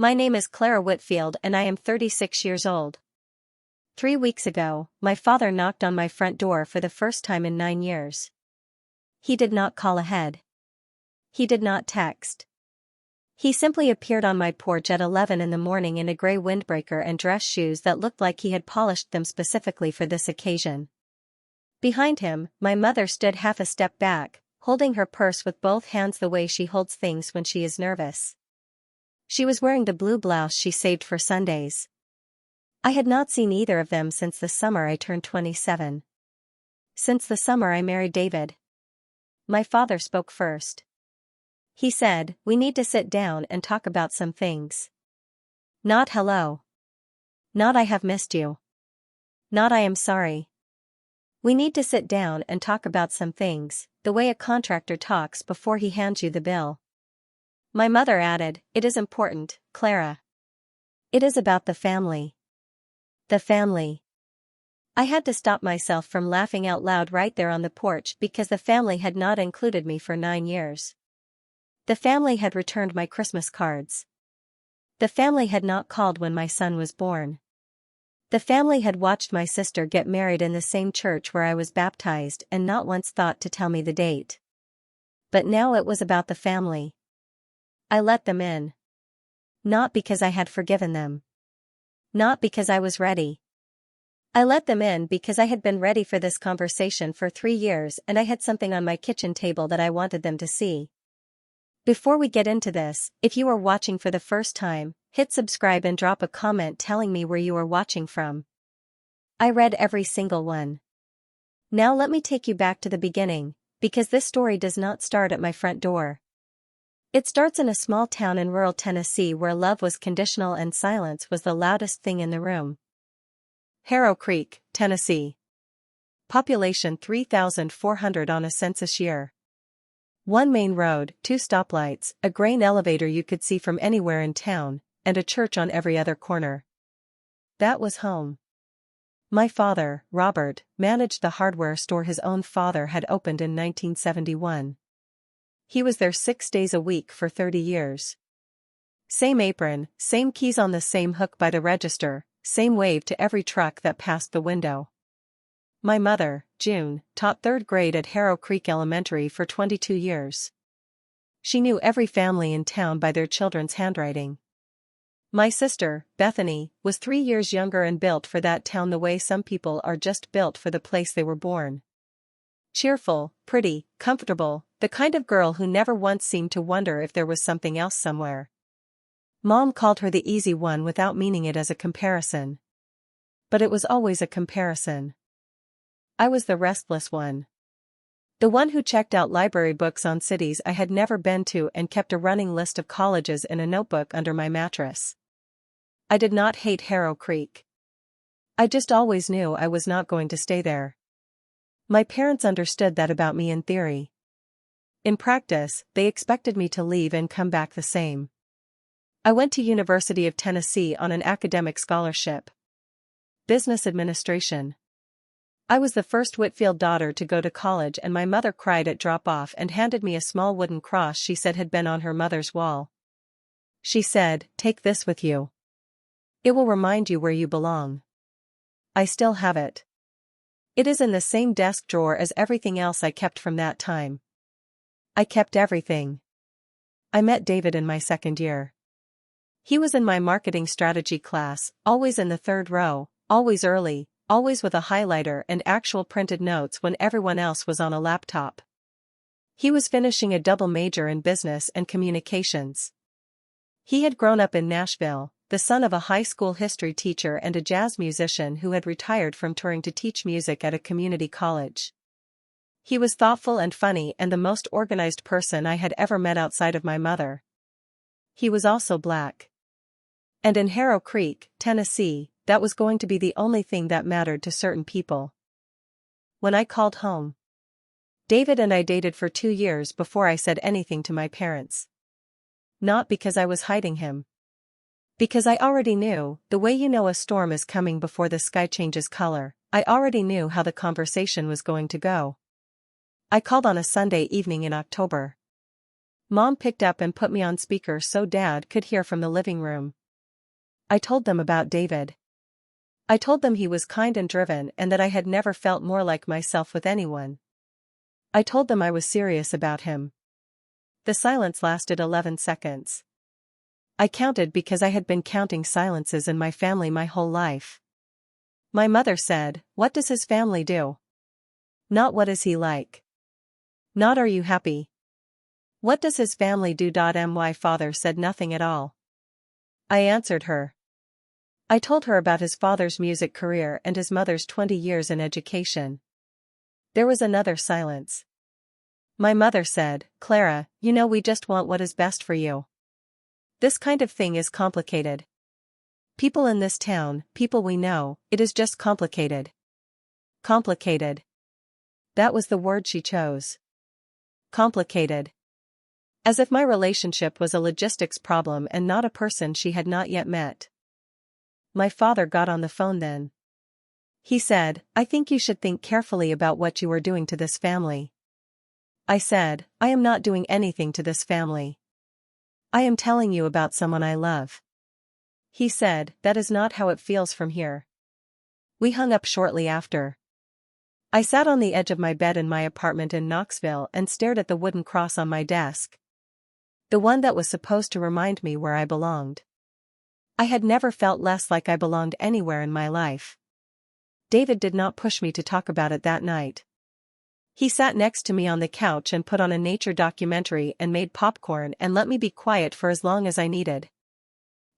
My name is Clara Whitfield and I am 36 years old. 3 weeks ago, my father knocked on my front door for the first time in 9 years. He did not call ahead. He did not text. He simply appeared on my porch at 11 in the morning in a gray windbreaker and dress shoes that looked like he had polished them specifically for this occasion. Behind him, my mother stood half a step back, holding her purse with both hands the way she holds things when she is nervous. She was wearing the blue blouse she saved for Sundays. I had not seen either of them since the summer I turned 27. Since the summer I married David. My father spoke first. He said, "We need to sit down and talk about some things." Not hello. Not I have missed you. Not I am sorry. We need to sit down and talk about some things, the way a contractor talks before he hands you the bill. My mother added, "It is important, Clara. It is about the family." The family. I had to stop myself from laughing out loud right there on the porch because the family had not included me for 9 years. The family had returned my Christmas cards. The family had not called when my son was born. The family had watched my sister get married in the same church where I was baptized and not once thought to tell me the date. But now it was about the family. I let them in. Not because I had forgiven them. Not because I was ready. I let them in because I had been ready for this conversation for 3 years and I had something on my kitchen table that I wanted them to see. Before we get into this, if you are watching for the first time, hit subscribe and drop a comment telling me where you are watching from. I read every single one. Now let me take you back to the beginning, because this story does not start at my front door. It starts in a small town in rural Tennessee where love was conditional and silence was the loudest thing in the room. Harrow Creek, Tennessee. Population 3,400 on a census year. 1 main road, 2 stoplights, a grain elevator you could see from anywhere in town, and a church on every other corner. That was home. My father, Robert, managed the hardware store his own father had opened in 1971. He was there 6 days a week for 30 years. Same apron, same keys on the same hook by the register, same wave to every truck that passed the window. My mother, June, taught 3rd grade at Harrow Creek Elementary for 22 years. She knew every family in town by their children's handwriting. My sister, Bethany, was 3 years younger and built for that town the way some people are just built for the place they were born. Cheerful, pretty, comfortable, the kind of girl who never once seemed to wonder if there was something else somewhere. Mom called her the easy one without meaning it as a comparison. But it was always a comparison. I was the restless one. The one who checked out library books on cities I had never been to and kept a running list of colleges in a notebook under my mattress. I did not hate Harrow Creek. I just always knew I was not going to stay there. My parents understood that about me in theory. In practice, they expected me to leave and come back the same. I went to University of Tennessee on an academic scholarship. Business administration. I was the first Whitfield daughter to go to college and my mother cried at drop-off and handed me a small wooden cross she said had been on her mother's wall. She said, "Take this with you. It will remind you where you belong." I still have it. It is in the same desk drawer as everything else I kept from that time. I kept everything. I met David in my 2nd year. He was in my marketing strategy class, always in the 3rd row, always early, always with a highlighter and actual printed notes when everyone else was on a laptop. He was finishing a double major in business and communications. He had grown up in Nashville, the son of a high school history teacher and a jazz musician who had retired from touring to teach music at a community college. He was thoughtful and funny and the most organized person I had ever met outside of my mother. He was also black. And in Harrow Creek, Tennessee, that was going to be the only thing that mattered to certain people. When I called home, David and I dated for 2 years before I said anything to my parents. Not because I was hiding him. Because I already knew, the way you know a storm is coming before the sky changes color, I already knew how the conversation was going to go. I called on a Sunday evening in October. Mom picked up and put me on speaker so Dad could hear from the living room. I told them about David. I told them he was kind and driven and that I had never felt more like myself with anyone. I told them I was serious about him. The silence lasted 11 seconds. I counted because I had been counting silences in my family my whole life. My mother said, "What does his family do?" Not what is he like. Not are you happy? What does his family do? My father said nothing at all. I answered her. I told her about his father's music career and his mother's 20 years in education. There was another silence. My mother said, "Clara, you know we just want what is best for you. This kind of thing is complicated. People in this town, people we know, it is just complicated." Complicated. That was the word she chose. Complicated. As if my relationship was a logistics problem and not a person she had not yet met. My father got on the phone then. He said, "I think you should think carefully about what you are doing to this family." I said, "I am not doing anything to this family. I am telling you about someone I love." He said, "That is not how it feels from here." We hung up shortly after. I sat on the edge of my bed in my apartment in Knoxville and stared at the wooden cross on my desk. The one that was supposed to remind me where I belonged. I had never felt less like I belonged anywhere in my life. David did not push me to talk about it that night. He sat next to me on the couch and put on a nature documentary and made popcorn and let me be quiet for as long as I needed.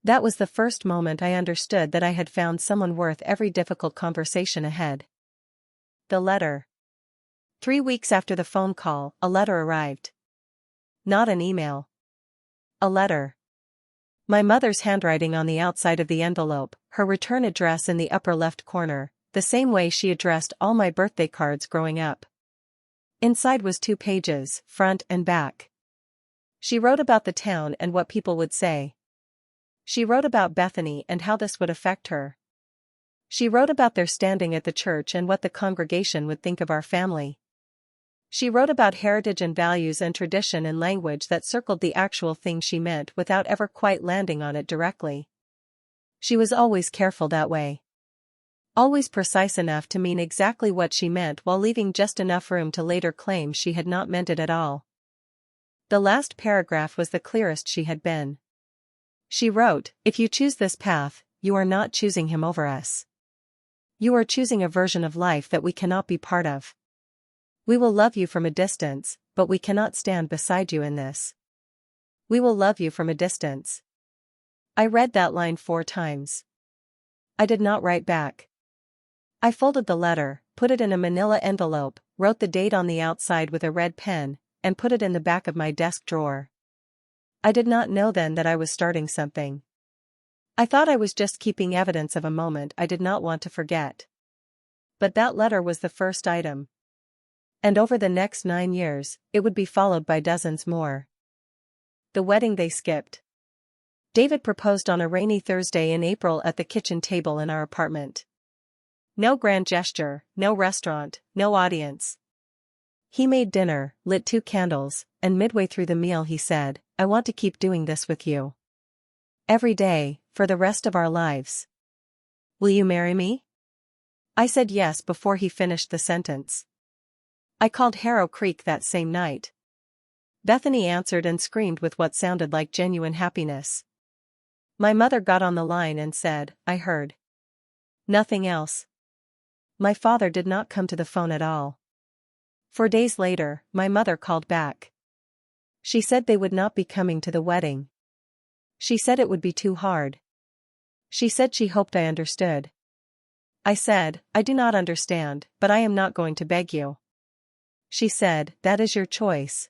That was the first moment I understood that I had found someone worth every difficult conversation ahead. The letter. 3 weeks after the phone call, a letter arrived. Not an email. A letter. My mother's handwriting on the outside of the envelope, her return address in the upper left corner, the same way she addressed all my birthday cards growing up. Inside was 2 pages, front and back. She wrote about the town and what people would say. She wrote about Bethany and how this would affect her. She wrote about their standing at the church and what the congregation would think of our family. She wrote about heritage and values and tradition in language that circled the actual thing she meant without ever quite landing on it directly. She was always careful that way. Always precise enough to mean exactly what she meant while leaving just enough room to later claim she had not meant it at all. The last paragraph was the clearest she had been. She wrote, "If you choose this path, you are not choosing him over us. You are choosing a version of life that we cannot be part of. We will love you from a distance, but we cannot stand beside you in this. We will love you from a distance." I read that line 4 times. I did not write back. I folded the letter, put it in a manila envelope, wrote the date on the outside with a red pen, and put it in the back of my desk drawer. I did not know then that I was starting something. I thought I was just keeping evidence of a moment I did not want to forget. But that letter was the first item. And over the next 9 years, it would be followed by dozens more. The wedding they skipped. David proposed on a rainy Thursday in April at the kitchen table in our apartment. No grand gesture, no restaurant, no audience. He made dinner, lit 2 candles, and midway through the meal he said, "I want to keep doing this with you. Every day, for the rest of our lives. Will you marry me?" I said yes before he finished the sentence. I called Harrow Creek that same night. Bethany answered and screamed with what sounded like genuine happiness. My mother got on the line and said, "I heard." Nothing else. My father did not come to the phone at all. 4 days later, my mother called back. She said they would not be coming to the wedding. She said it would be too hard. She said she hoped I understood. I said, "I do not understand, but I am not going to beg you." She said, "That is your choice."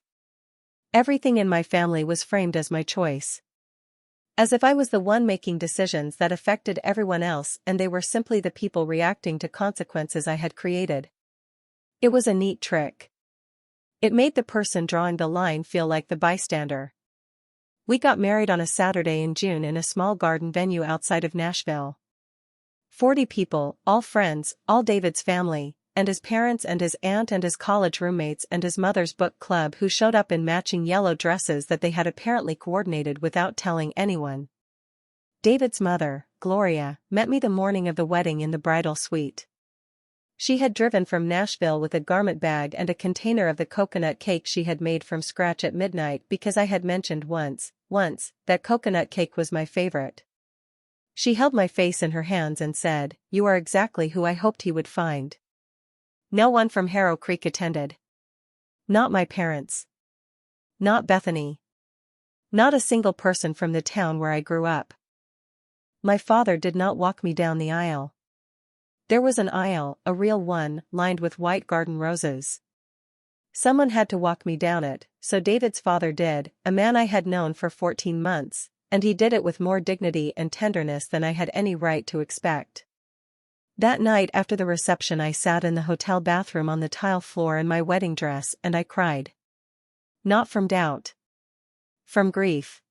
Everything in my family was framed as my choice. As if I was the one making decisions that affected everyone else and they were simply the people reacting to consequences I had created. It was a neat trick. It made the person drawing the line feel like the bystander. We got married on a Saturday in June in a small garden venue outside of Nashville. 40 people, all friends, all David's family, and his parents and his aunt and his college roommates and his mother's book club who showed up in matching yellow dresses that they had apparently coordinated without telling anyone. David's mother, Gloria, met me the morning of the wedding in the bridal suite. She had driven from Nashville with a garment bag and a container of the coconut cake she had made from scratch at midnight because I had mentioned once, that coconut cake was my favorite. She held my face in her hands and said, "You are exactly who I hoped he would find." No one from Harrow Creek attended. Not my parents. Not Bethany. Not a single person from the town where I grew up. My father did not walk me down the aisle. There was an aisle, a real one, lined with white garden roses. Someone had to walk me down it, so David's father did, a man I had known for 14 months, and he did it with more dignity and tenderness than I had any right to expect. That night after the reception I sat in the hotel bathroom on the tile floor in my wedding dress and I cried. Not from doubt. From grief.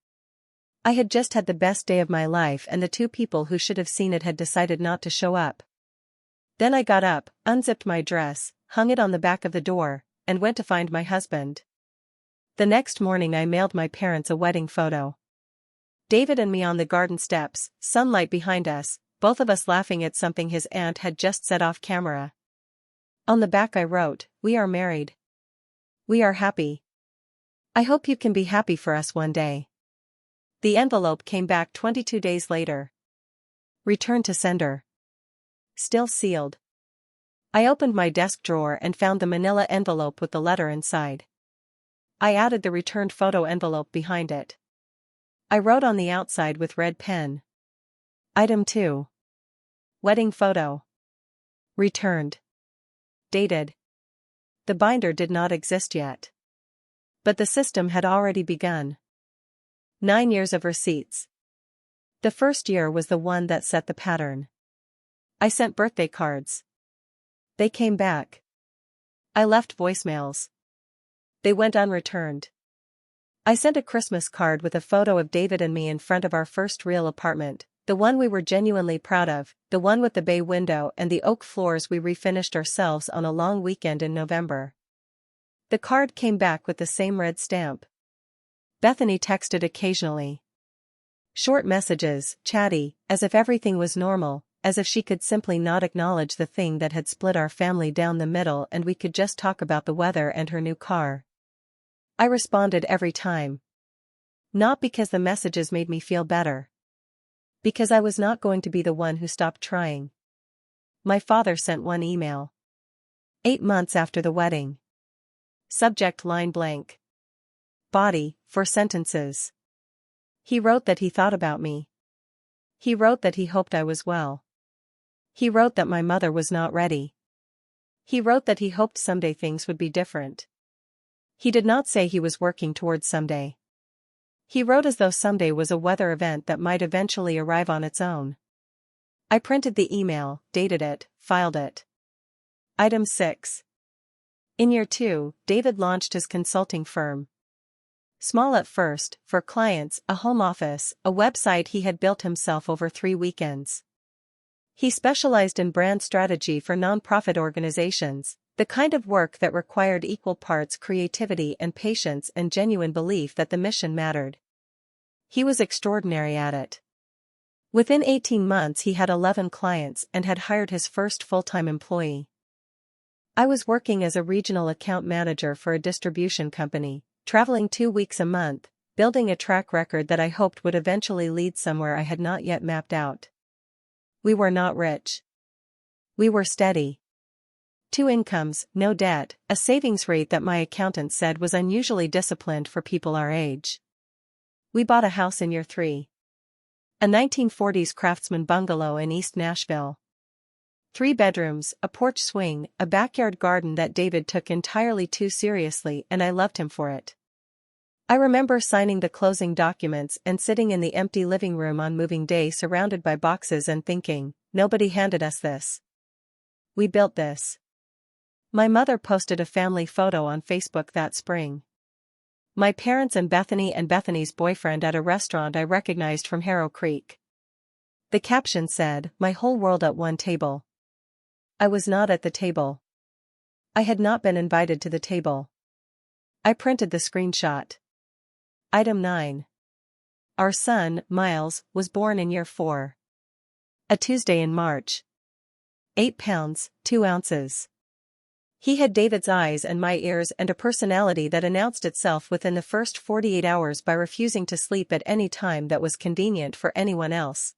I had just had the best day of my life and the two people who should have seen it had decided not to show up. Then I got up, unzipped my dress, hung it on the back of the door, and went to find my husband. The next morning I mailed my parents a wedding photo. David and me on the garden steps, sunlight behind us, both of us laughing at something his aunt had just said off camera. On the back I wrote, "We are married. We are happy. I hope you can be happy for us one day." The envelope came back 22 days later. Return to sender. Still sealed. I opened my desk drawer and found the manila envelope with the letter inside. I added the returned photo envelope behind it. I wrote on the outside with red pen. Item 2. Wedding photo. Returned. Dated. The binder did not exist yet. But the system had already begun. 9 years of receipts. The first year was the one that set the pattern. I sent birthday cards. They came back. I left voicemails. They went unreturned. I sent a Christmas card with a photo of David and me in front of our first real apartment, the one we were genuinely proud of, the one with the bay window and the oak floors we refinished ourselves on a long weekend in November. The card came back with the same red stamp. Bethany texted occasionally. Short messages, chatty, as if everything was normal, as if she could simply not acknowledge the thing that had split our family down the middle and we could just talk about the weather and her new car. I responded every time. Not because the messages made me feel better. Because I was not going to be the one who stopped trying. My father sent one email. 8 months after the wedding. Subject line blank. Body, 4 sentences. He wrote that he thought about me. He wrote that he hoped I was well. He wrote that my mother was not ready. He wrote that he hoped someday things would be different. He did not say he was working towards someday. He wrote as though someday was a weather event that might eventually arrive on its own. I printed the email, dated it, filed it. Item 6. In year 2, David launched his consulting firm. Small at first, for clients, a home office, a website he had built himself over 3 weekends. He specialized in brand strategy for nonprofit organizations, the kind of work that required equal parts creativity and patience and genuine belief that the mission mattered. He was extraordinary at it. Within 18 months he had 11 clients and had hired his first full-time employee. I was working as a regional account manager for a distribution company, traveling 2 weeks a month, building a track record that I hoped would eventually lead somewhere I had not yet mapped out. We were not rich. We were steady. 2 incomes, no debt, a savings rate that my accountant said was unusually disciplined for people our age. We bought a house in year 3. A 1940s craftsman bungalow in East Nashville. 3 bedrooms, a porch swing, a backyard garden that David took entirely too seriously, and I loved him for it. I remember signing the closing documents and sitting in the empty living room on moving day surrounded by boxes and thinking, nobody handed us this. We built this. My mother posted a family photo on Facebook that spring. My parents and Bethany's boyfriend at a restaurant I recognized from Harrow Creek. The caption said, "My whole world at one table." I was not at the table. I had not been invited to the table. I printed the screenshot. Item 9. Our son, Miles, was born in year 4. A Tuesday in March. 8 pounds, 2 ounces. He had David's eyes and my ears and a personality that announced itself within the first 48 hours by refusing to sleep at any time that was convenient for anyone else.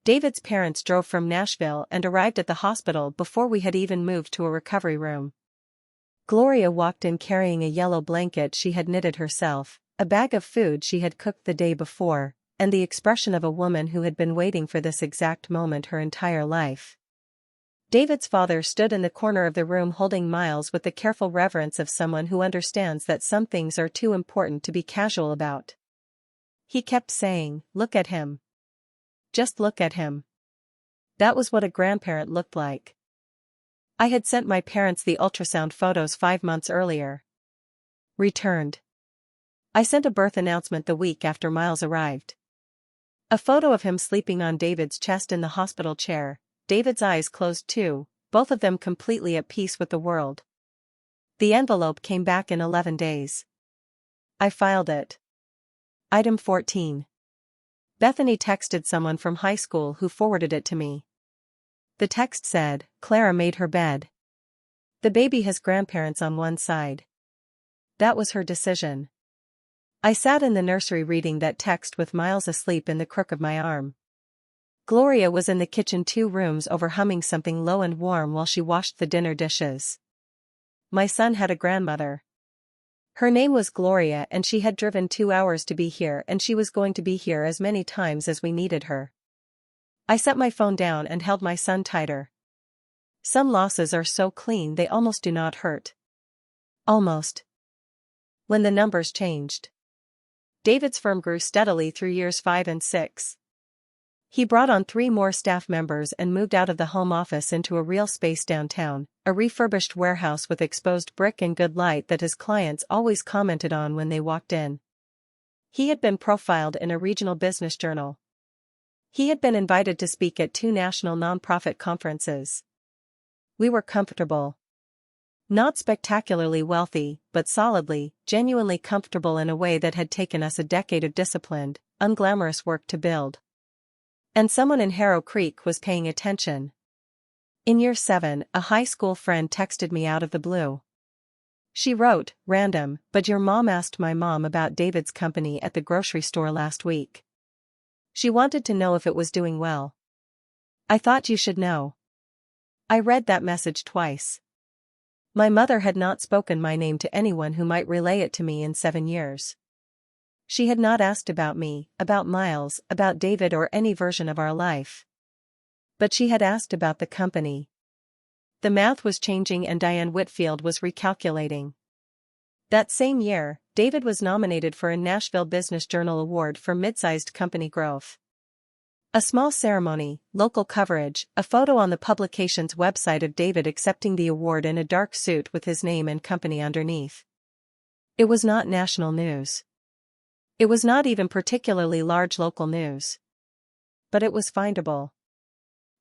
David's parents drove from Nashville and arrived at the hospital before we had even moved to a recovery room. Gloria walked in carrying a yellow blanket she had knitted herself, a bag of food she had cooked the day before, and the expression of a woman who had been waiting for this exact moment her entire life. David's father stood in the corner of the room holding Miles with the careful reverence of someone who understands that some things are too important to be casual about. He kept saying, "Look at him. Just look at him." That was what a grandparent looked like. I had sent my parents the ultrasound photos 5 months earlier. Returned. I sent a birth announcement the week after Miles arrived. A photo of him sleeping on David's chest in the hospital chair, David's eyes closed too, both of them completely at peace with the world. The envelope came back in 11 days. I filed it. Item 14. Bethany texted someone from high school who forwarded it to me. The text said, "Clara made her bed. The baby has grandparents on one side." That was her decision. I sat in the nursery reading that text with Miles asleep in the crook of my arm. Gloria was in the kitchen 2 rooms over humming something low and warm while she washed the dinner dishes. My son had a grandmother. Her name was Gloria and she had driven 2 hours to be here and she was going to be here as many times as we needed her. I set my phone down and held my son tighter. Some losses are so clean they almost do not hurt. Almost. When the numbers changed. David's firm grew steadily through years 5 and 6. He brought on 3 more staff members and moved out of the home office into a real space downtown, a refurbished warehouse with exposed brick and good light that his clients always commented on when they walked in. He had been profiled in a regional business journal. He had been invited to speak at 2 national nonprofit conferences. We were comfortable. Not spectacularly wealthy, but solidly, genuinely comfortable in a way that had taken us a decade of disciplined, unglamorous work to build. And someone in Harrow Creek was paying attention. In year 7, a high school friend texted me out of the blue. She wrote, "Random, but your mom asked my mom about David's company at the grocery store last week. She wanted to know if it was doing well. I thought you should know." I read that message twice. My mother had not spoken my name to anyone who might relay it to me in 7 years. She had not asked about me, about Miles, about David or any version of our life. But she had asked about the company. The math was changing and Diane Whitfield was recalculating. That same year, David was nominated for a Nashville Business Journal Award for mid-sized company growth. A small ceremony, local coverage, a photo on the publication's website of David accepting the award in a dark suit with his name and company underneath. It was not national news. It was not even particularly large local news. But it was findable.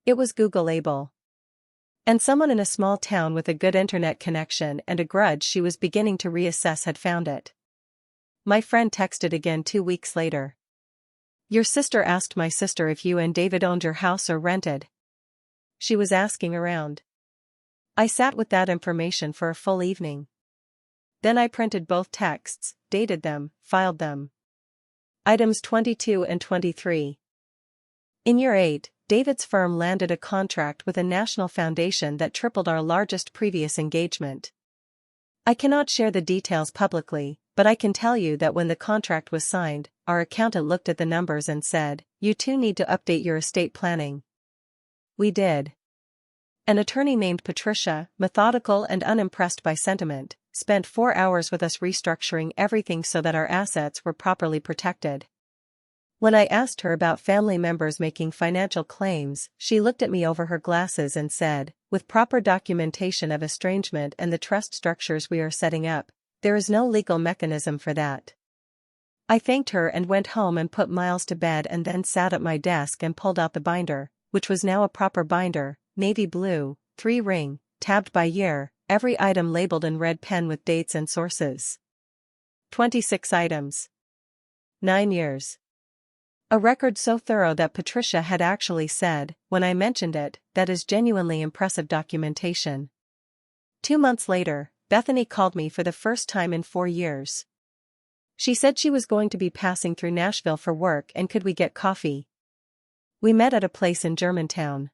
It was Googleable. And someone in a small town with a good internet connection and a grudge she was beginning to reassess had found it. My friend texted again 2 weeks later. "Your sister asked my sister if you and David owned your house or rented." She was asking around. I sat with that information for a full evening. Then I printed both texts, dated them, filed them. Items 22 and 23. In year 8, David's firm landed a contract with a national foundation that tripled our largest previous engagement. I cannot share the details publicly, but I can tell you that when the contract was signed, our accountant looked at the numbers and said, "You two need to update your estate planning." We did. An attorney named Patricia, methodical and unimpressed by sentiment, spent 4 hours with us restructuring everything so that our assets were properly protected. When I asked her about family members making financial claims, she looked at me over her glasses and said, "With proper documentation of estrangement and the trust structures we are setting up, there is no legal mechanism for that." I thanked her and went home and put Miles to bed and then sat at my desk and pulled out the binder, which was now a proper binder, navy blue, 3-ring, tabbed by year, every item labeled in red pen with dates and sources. 26 items. 9 years. A record so thorough that Patricia had actually said, when I mentioned it, that is genuinely impressive documentation. 2 months later, Bethany called me for the first time in 4 years. She said she was going to be passing through Nashville for work and could we get coffee. We met at a place in Germantown.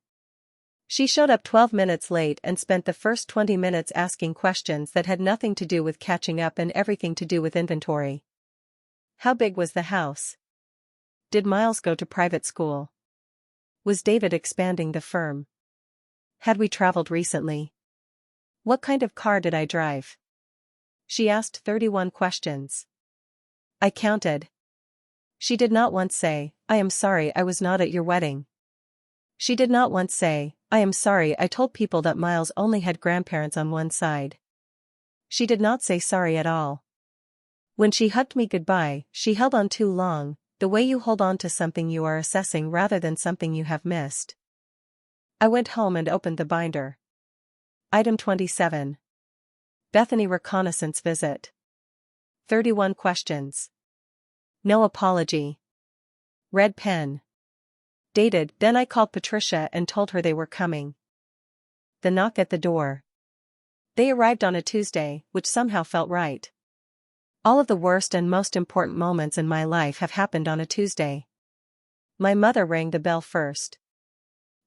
She showed up 12 minutes late and spent the first 20 minutes asking questions that had nothing to do with catching up and everything to do with inventory. How big was the house? Did Miles go to private school? Was David expanding the firm? Had we traveled recently? What kind of car did I drive? She asked 31 questions. I counted. She did not once say, I am sorry I was not at your wedding. She did not once say, I am sorry I told people that Miles only had grandparents on one side. She did not say sorry at all. When she hugged me goodbye, she held on too long, the way you hold on to something you are assessing rather than something you have missed. I went home and opened the binder. Item 27. Bethany reconnaissance visit. 31 questions. No apology. Red pen. Dated, then I called Patricia and told her they were coming. The knock at the door. They arrived on a Tuesday, which somehow felt right. All of the worst and most important moments in my life have happened on a Tuesday. My mother rang the bell first.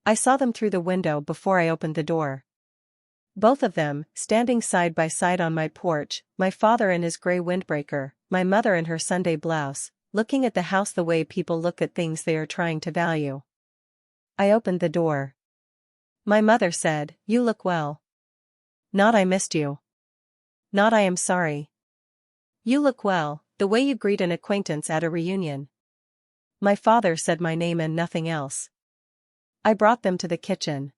I saw them through the window before I opened the door. Both of them, standing side by side on my porch, my father in his gray windbreaker, my mother in her Sunday blouse, looking at the house the way people look at things they are trying to value. I opened the door. My mother said, "You look well." Not "I missed you." Not "I am sorry." "You look well, the way you greet an acquaintance at a reunion." My father said my name and nothing else. I brought them to the kitchen.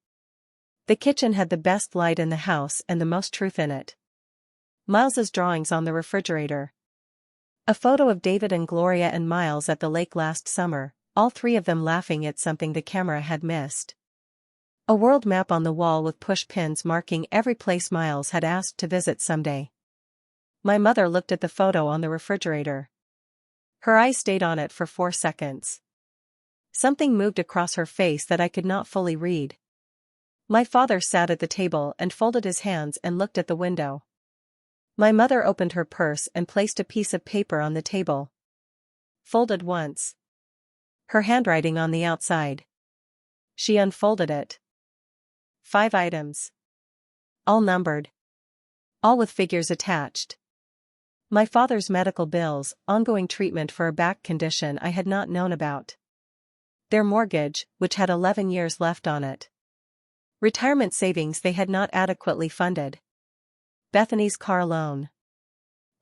The kitchen had the best light in the house and the most truth in it. Miles's drawings on the refrigerator. A photo of David and Gloria and Miles at the lake last summer, all three of them laughing at something the camera had missed. A world map on the wall with push pins marking every place Miles had asked to visit someday. My mother looked at the photo on the refrigerator. Her eyes stayed on it for 4 seconds. Something moved across her face that I could not fully read. My father sat at the table and folded his hands and looked at the window. My mother opened her purse and placed a piece of paper on the table. Folded once. Her handwriting on the outside. She unfolded it. 5 items. All numbered. All with figures attached. My father's medical bills, ongoing treatment for a back condition I had not known about. Their mortgage, which had 11 years left on it. Retirement savings they had not adequately funded. Bethany's car loan.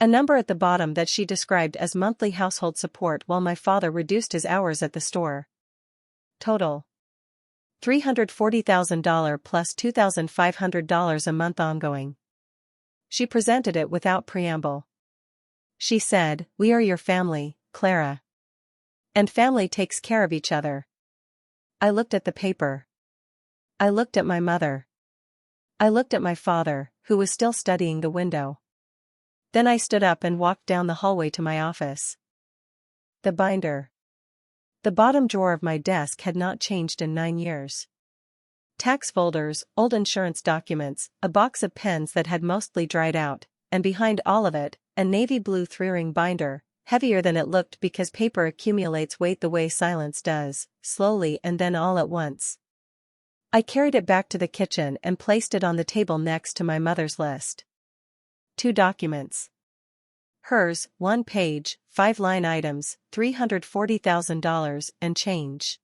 A number at the bottom that she described as monthly household support while my father reduced his hours at the store. Total. $340,000 plus $2,500 a month ongoing. She presented it without preamble. She said, "We are your family, Clara. And family takes care of each other." I looked at the paper. I looked at my mother. I looked at my father, who was still studying the window. Then I stood up and walked down the hallway to my office. The binder. The bottom drawer of my desk had not changed in 9 years. Tax folders, old insurance documents, a box of pens that had mostly dried out, and behind all of it, a navy blue 3-ring binder, heavier than it looked because paper accumulates weight the way silence does, slowly and then all at once. I carried it back to the kitchen and placed it on the table next to my mother's list. 2 documents. Hers, 1 page, 5 line items, $340,000 and change.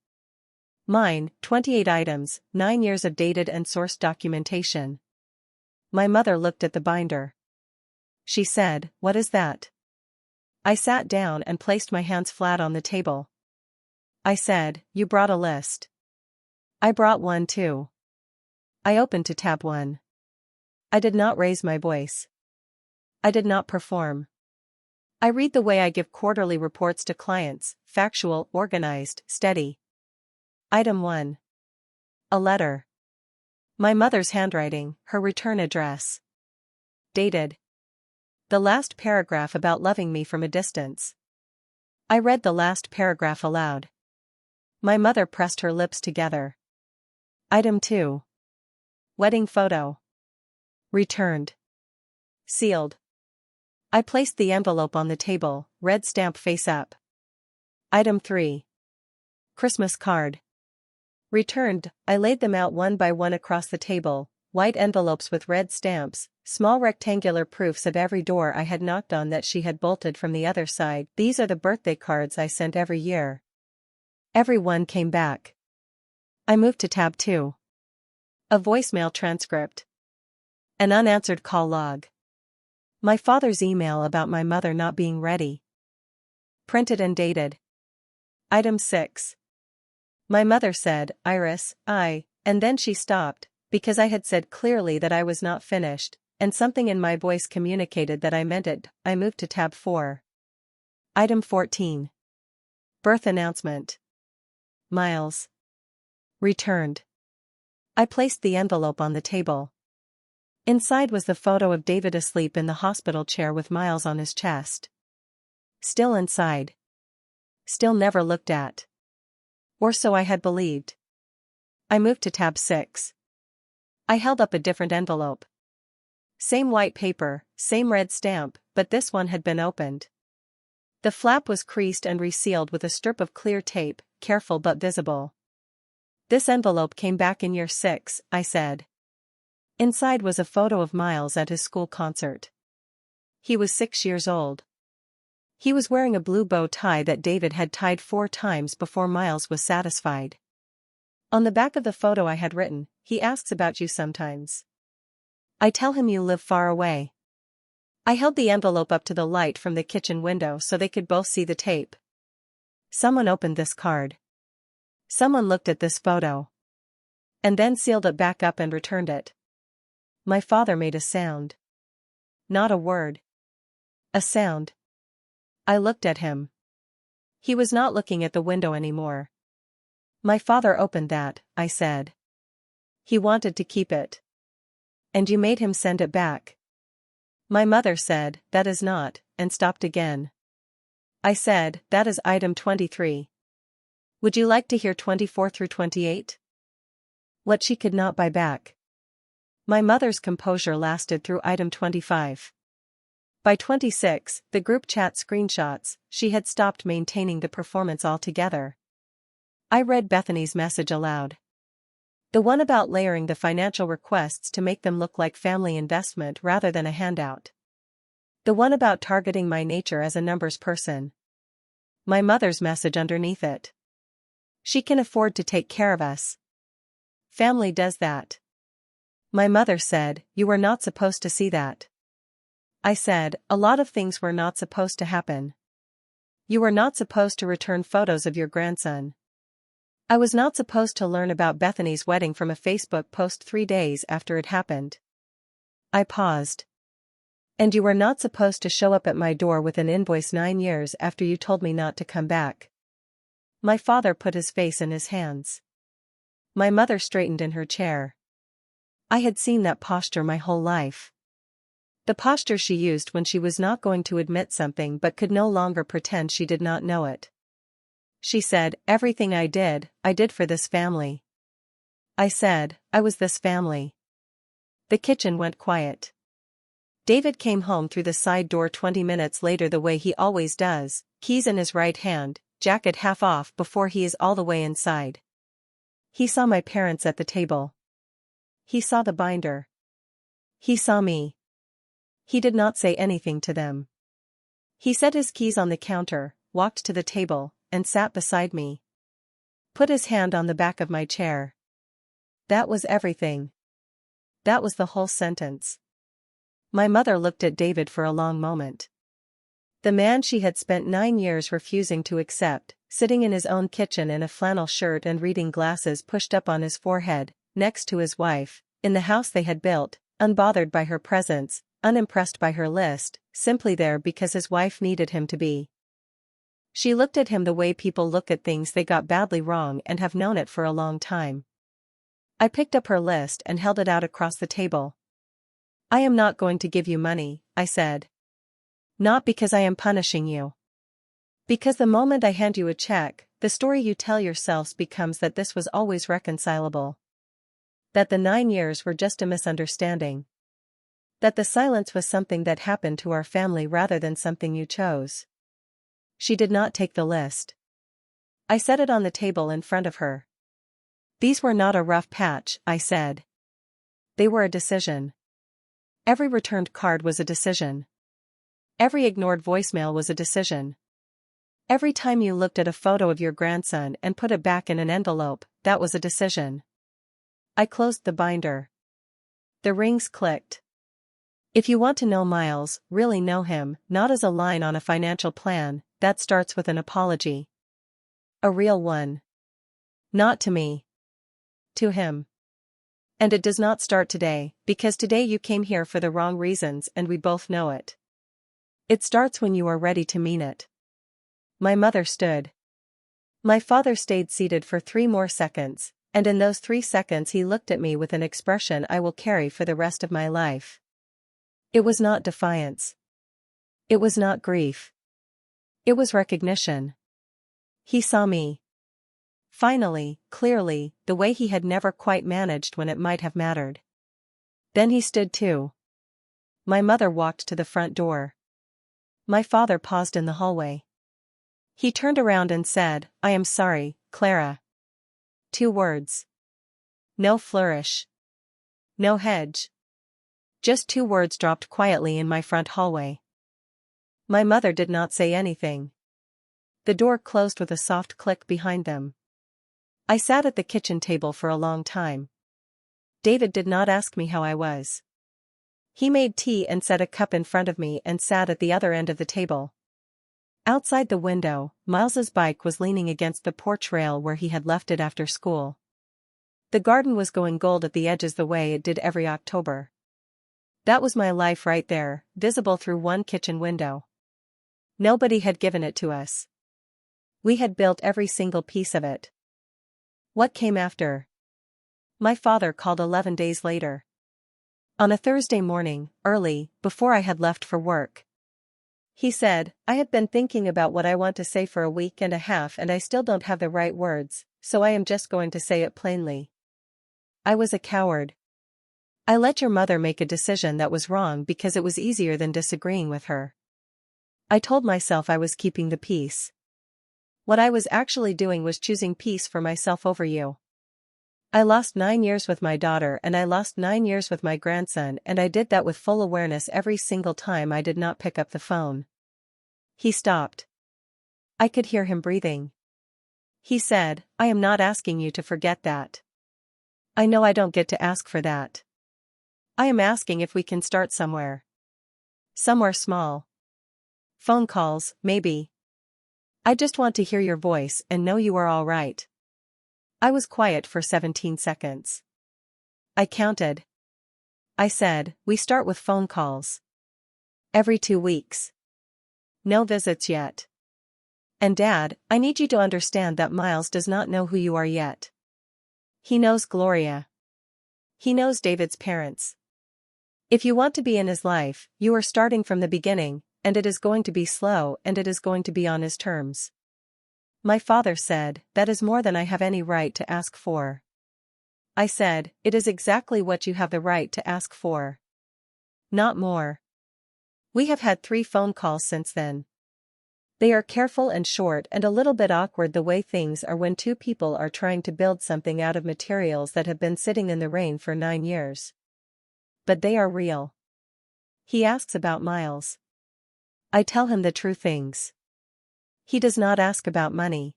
Mine, 28 items, 9 years of dated and sourced documentation. My mother looked at the binder. She said, "What is that?" I sat down and placed my hands flat on the table. I said, "You brought a list." I brought one too. I opened to tab 1. I did not raise my voice. I did not perform. I read the way I give quarterly reports to clients, factual, organized, steady. Item 1. A letter. My mother's handwriting, her return address. Dated. The last paragraph about loving me from a distance. I read the last paragraph aloud. My mother pressed her lips together. Item 2. Wedding photo. Returned. Sealed. I placed the envelope on the table, red stamp face up. Item 3. Christmas card. Returned. I laid them out one by one across the table, white envelopes with red stamps, small rectangular proofs of every door I had knocked on that she had bolted from the other side. These are the birthday cards I sent every year. Every one came back. I moved to tab 2. A voicemail transcript. An unanswered call log. My father's email about my mother not being ready. Printed and dated. Item 6. My mother said, Iris, and then she stopped, because I had said clearly that I was not finished, and something in my voice communicated that I meant it. I moved to tab 4. Item 14. Birth announcement. Miles. Returned. I placed the envelope on the table. Inside was the photo of David asleep in the hospital chair with Miles on his chest. Still inside. Still never looked at. Or so I had believed. I moved to tab 6. I held up a different envelope. Same white paper, same red stamp, but this one had been opened. The flap was creased and resealed with a strip of clear tape, careful but visible. This envelope came back in year 6, I said. Inside was a photo of Miles at his school concert. He was 6 years old. He was wearing a blue bow tie that David had tied 4 times before Miles was satisfied. On the back of the photo I had written, he asks about you sometimes. I tell him you live far away. I held the envelope up to the light from the kitchen window so they could both see the tape. Someone opened this card. Someone looked at this photo. And then sealed it back up and returned it. My father made a sound. Not a word. A sound. I looked at him. He was not looking at the window anymore. My father opened that, I said. He wanted to keep it. And you made him send it back. My mother said, that is not, and stopped again. I said, that is item 23. Would you like to hear 24 through 28? What she could not buy back. My mother's composure lasted through item 25. By 26, the group chat screenshots, she had stopped maintaining the performance altogether. I read Bethany's message aloud. The one about layering the financial requests to make them look like family investment rather than a handout. The one about targeting my nature as a numbers person. My mother's message underneath it. She can afford to take care of us. Family does that. My mother said, you were not supposed to see that. I said, a lot of things were not supposed to happen. You were not supposed to return photos of your grandson. I was not supposed to learn about Bethany's wedding from a Facebook post 3 days after it happened. I paused. And you were not supposed to show up at my door with an invoice 9 years after you told me not to come back. My father put his face in his hands. My mother straightened in her chair. I had seen that posture my whole life. The posture she used when she was not going to admit something but could no longer pretend she did not know it. She said, everything I did for this family. I said, I was this family. The kitchen went quiet. David came home through the side door 20 minutes later the way he always does, keys in his right hand, jacket half off before he is all the way inside. He saw my parents at the table. He saw the binder. He saw me. He did not say anything to them. He set his keys on the counter, walked to the table, and sat beside me. Put his hand on the back of my chair. That was everything. That was the whole sentence. My mother looked at David for a long moment. The man she had spent 9 years refusing to accept, sitting in his own kitchen in a flannel shirt and reading glasses pushed up on his forehead, next to his wife, in the house they had built, unbothered by her presence, unimpressed by her list, simply there because his wife needed him to be. She looked at him the way people look at things they got badly wrong and have known it for a long time. I picked up her list and held it out across the table. I am not going to give you money, I said. Not because I am punishing you. Because the moment I hand you a check, the story you tell yourselves becomes that this was always reconcilable. That the 9 years were just a misunderstanding. That the silence was something that happened to our family rather than something you chose. She did not take the list. I set it on the table in front of her. These were not a rough patch, I said. They were a decision. Every returned card was a decision. Every ignored voicemail was a decision. Every time you looked at a photo of your grandson and put it back in an envelope, that was a decision. I closed the binder. The rings clicked. If you want to know Miles, really know him, not as a line on a financial plan, that starts with an apology. A real one. Not to me. To him. And it does not start today, because today you came here for the wrong reasons and we both know it. It starts when you are ready to mean it. My mother stood. My father stayed seated for 3 more seconds, and in those 3 seconds he looked at me with an expression I will carry for the rest of my life. It was not defiance. It was not grief. It was recognition. He saw me. Finally, clearly, the way he had never quite managed when it might have mattered. Then he stood too. My mother walked to the front door. My father paused in the hallway. He turned around and said, "I am sorry, Clara." 2 words. No flourish. No hedge. Just 2 words dropped quietly in my front hallway. My mother did not say anything. The door closed with a soft click behind them. I sat at the kitchen table for a long time. David did not ask me how I was. He made tea and set a cup in front of me and sat at the other end of the table. Outside the window, Miles's bike was leaning against the porch rail where he had left it after school. The garden was going gold at the edges the way it did every October. That was my life right there, visible through one kitchen window. Nobody had given it to us. We had built every single piece of it. What came after? My father called 11 days later. On a Thursday morning, early, before I had left for work. He said, "I have been thinking about what I want to say for a week and a half and I still don't have the right words, so I am just going to say it plainly. I was a coward. I let your mother make a decision that was wrong because it was easier than disagreeing with her. I told myself I was keeping the peace. What I was actually doing was choosing peace for myself over you. I lost 9 years with my daughter and I lost 9 years with my grandson and I did that with full awareness every single time I did not pick up the phone." He stopped. I could hear him breathing. He said, "I am not asking you to forget that. I know I don't get to ask for that. I am asking if we can start somewhere. Somewhere small. Phone calls, maybe. I just want to hear your voice and know you are all right." I was quiet for 17 seconds. I counted. I said, "We start with phone calls. Every 2 weeks. No visits yet. And Dad, I need you to understand that Miles does not know who you are yet. He knows Gloria. He knows David's parents. If you want to be in his life, you are starting from the beginning, and it is going to be slow and it is going to be on his terms." My father said, "That is more than I have any right to ask for." I said, "It is exactly what you have the right to ask for. Not more." We have had 3 phone calls since then. They are careful and short and a little bit awkward the way things are when 2 people are trying to build something out of materials that have been sitting in the rain for 9 years. But they are real. He asks about Miles. I tell him the true things. He does not ask about money.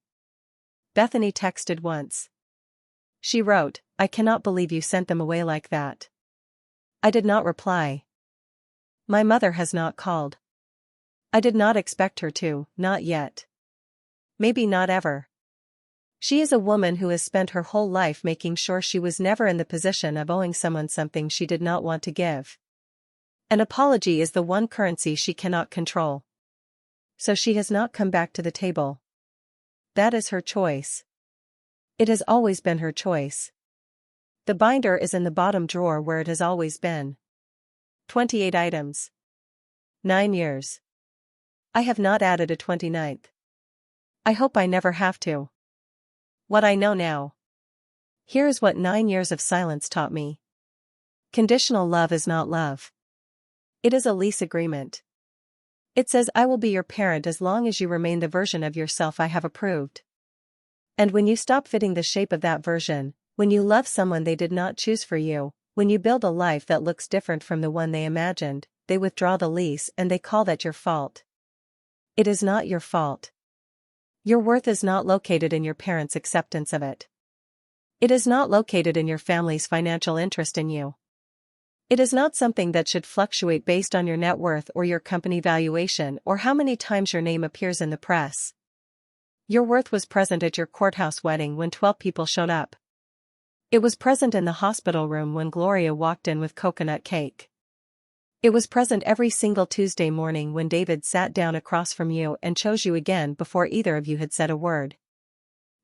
Bethany texted once. She wrote, "I cannot believe you sent them away like that." I did not reply. My mother has not called. I did not expect her to, not yet. Maybe not ever. She is a woman who has spent her whole life making sure she was never in the position of owing someone something she did not want to give. An apology is the one currency she cannot control. So she has not come back to the table. That is her choice. It has always been her choice. The binder is in the bottom drawer where it has always been. 28 items. 9 years. I have not added a 29th. I hope I never have to. What I know now. Here is what 9 years of silence taught me. Conditional love is not love. It is a lease agreement. It says I will be your parent as long as you remain the version of yourself I have approved. And when you stop fitting the shape of that version, when you love someone they did not choose for you, when you build a life that looks different from the one they imagined, they withdraw the lease and they call that your fault. It is not your fault. Your worth is not located in your parents' acceptance of it. It is not located in your family's financial interest in you. It is not something that should fluctuate based on your net worth or your company valuation or how many times your name appears in the press. Your worth was present at your courthouse wedding when 12 people showed up. It was present in the hospital room when Gloria walked in with coconut cake. It was present every single Tuesday morning when David sat down across from you and chose you again before either of you had said a word.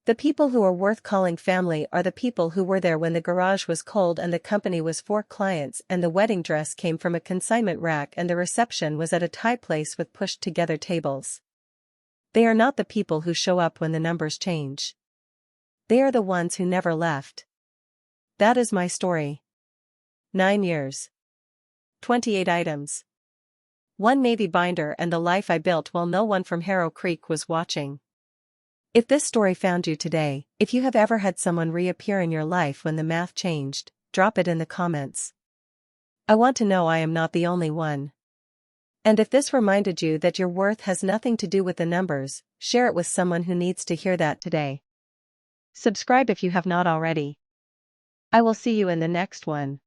The people who are worth calling family are the people who were there when the garage was cold and the company was 4 clients and the wedding dress came from a consignment rack and the reception was at a Thai place with pushed-together tables. They are not the people who show up when the numbers change. They are the ones who never left. That is my story. 9 years. 28 items. 1 navy binder and the life I built while no one from Harrow Creek was watching. If this story found you today, if you have ever had someone reappear in your life when the math changed, drop it in the comments. I want to know I am not the only one. And if this reminded you that your worth has nothing to do with the numbers, share it with someone who needs to hear that today. Subscribe if you have not already. I will see you in the next one.